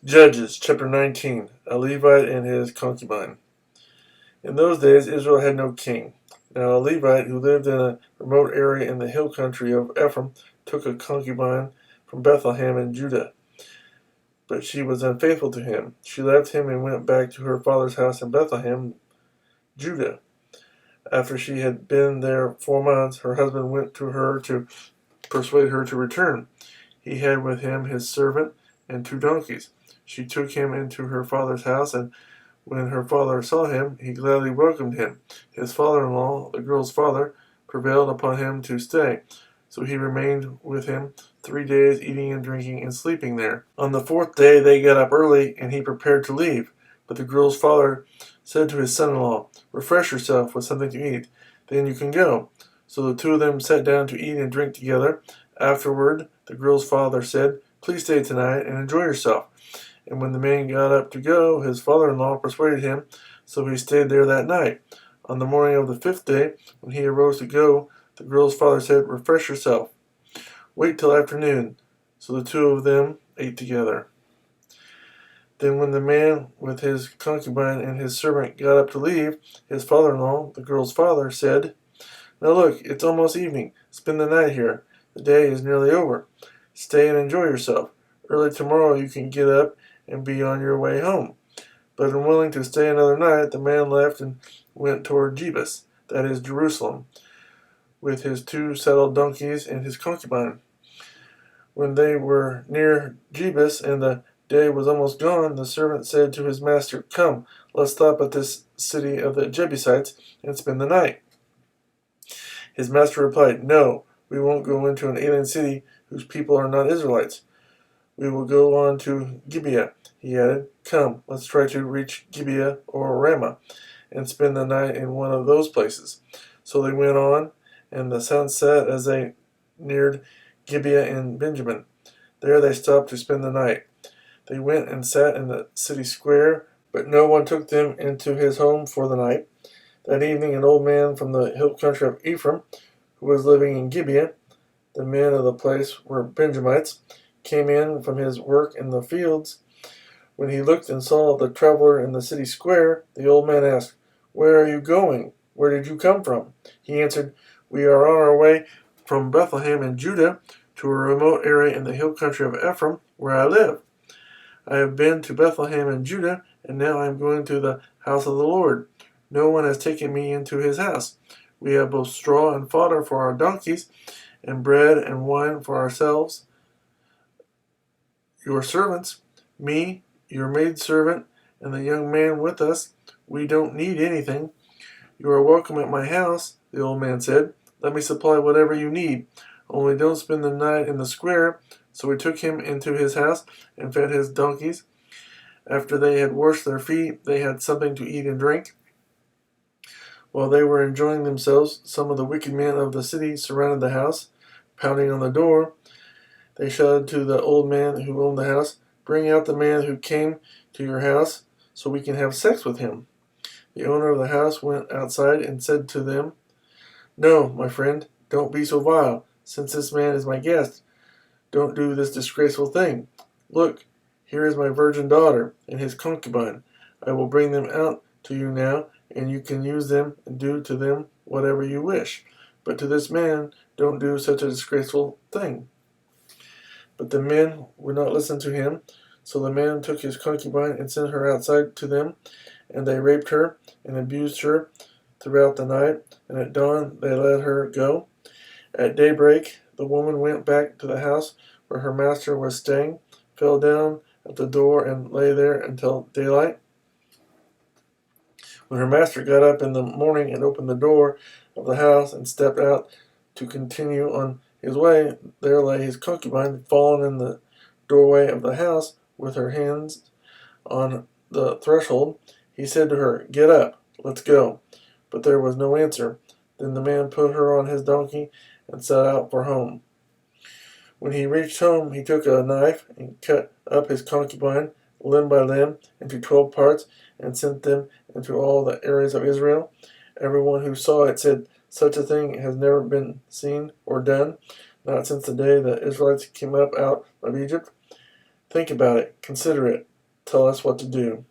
Judges chapter 19. A Levite and his concubine. In those days Israel had no king. Now a Levite who lived in a remote area in the hill country of Ephraim took a concubine from Bethlehem in Judah. But she was unfaithful to him. She left him and went back to her father's house in Bethlehem, Judah. After she had been there 4 months, her husband went to her to persuade her to return. He had with him his servant and 2 donkeys. She took him into her father's house, and when her father saw him, he gladly welcomed him. His father-in-law, the girl's father, prevailed upon him to stay. So he remained with him 3 days, eating and drinking and sleeping there. On the 4th day they got up early, and he prepared to leave. But the girl's father said to his son-in-law, "Refresh yourself with something to eat, then you can go." So the 2 of them sat down to eat and drink together. Afterward, the girl's father said, "Please stay tonight and enjoy yourself." And when the man got up to go, his father-in-law persuaded him, so he stayed there that night. On the morning of the 5th day, when he arose to go, the girl's father said, "Refresh yourself. Wait till afternoon." So the 2 of them ate together. Then when the man with his concubine and his servant got up to leave, his father-in-law, the girl's father, said, "Now look, it's almost evening. Spend the night here. The day is nearly over. Stay and enjoy yourself. Early tomorrow you can get up and be on your way home." But unwilling to stay another night, the man left and went toward Jebus, that is Jerusalem, with his 2 saddled donkeys and his concubine. When they were near Jebus and the day was almost gone, the servant said to his master, "Come, let's stop at this city of the Jebusites and spend the night." His master replied, "No, we won't go into an alien city whose people are not Israelites. We will go on to Gibeah." He added, "Come, let's try to reach Gibeah or Ramah and spend the night in one of those places." So they went on, and the sun set as they neared Gibeah in Benjamin. There they stopped to spend the night. They went and sat in the city square, but no one took them into his home for the night. That evening an old man from the hill country of Ephraim, who was living in Gibeah, the men of the place were Benjamites, came in from his work in the fields. When he looked and saw the traveler in the city square, the old man asked, "Where are you going? Where did you come from?" He answered, "We are on our way from Bethlehem in Judah to a remote area in the hill country of Ephraim, where I live. I have been to Bethlehem in Judah, and now I am going to the house of the Lord. No one has taken me into his house. We have both straw and fodder for our donkeys, and bread and wine for ourselves, your servants, me, your maidservant, and the young man with us. We don't need anything." "You are welcome at my house," the old man said. "Let me supply whatever you need. Only don't spend the night in the square." So he took him into his house and fed his donkeys. After they had washed their feet, they had something to eat and drink. While they were enjoying themselves, some of the wicked men of the city surrounded the house, pounding on the door. They shouted to the old man who owned the house, "Bring out the man who came to your house so we can have sex with him." The owner of the house went outside and said to them, "No, my friend, don't be so vile. Since this man is my guest, don't do this disgraceful thing. Look, here is my virgin daughter and his concubine. I will bring them out to you now, and you can use them and do to them whatever you wish. But to this man, don't do such a disgraceful thing." But the men would not listen to him. So the man took his concubine and sent her outside to them, and they raped her and abused her throughout the night, and at dawn they let her go. At daybreak the woman went back to the house where her master was staying, fell down at the door, and lay there until daylight. When her master got up in the morning and opened the door of the house and stepped out to continue on his way, there lay his concubine, fallen in the doorway of the house with her hands on the threshold. He said to her, "Get up, let's go." But there was no answer. Then the man put her on his donkey and set out for home. When he reached home, he took a knife and cut up his concubine, limb by limb, into 12 parts, and sent them into all the areas of Israel. Everyone who saw it said, "Such a thing has never been seen or done, not since the day the Israelites came up out of Egypt." Think about it, consider it. tell us what to do.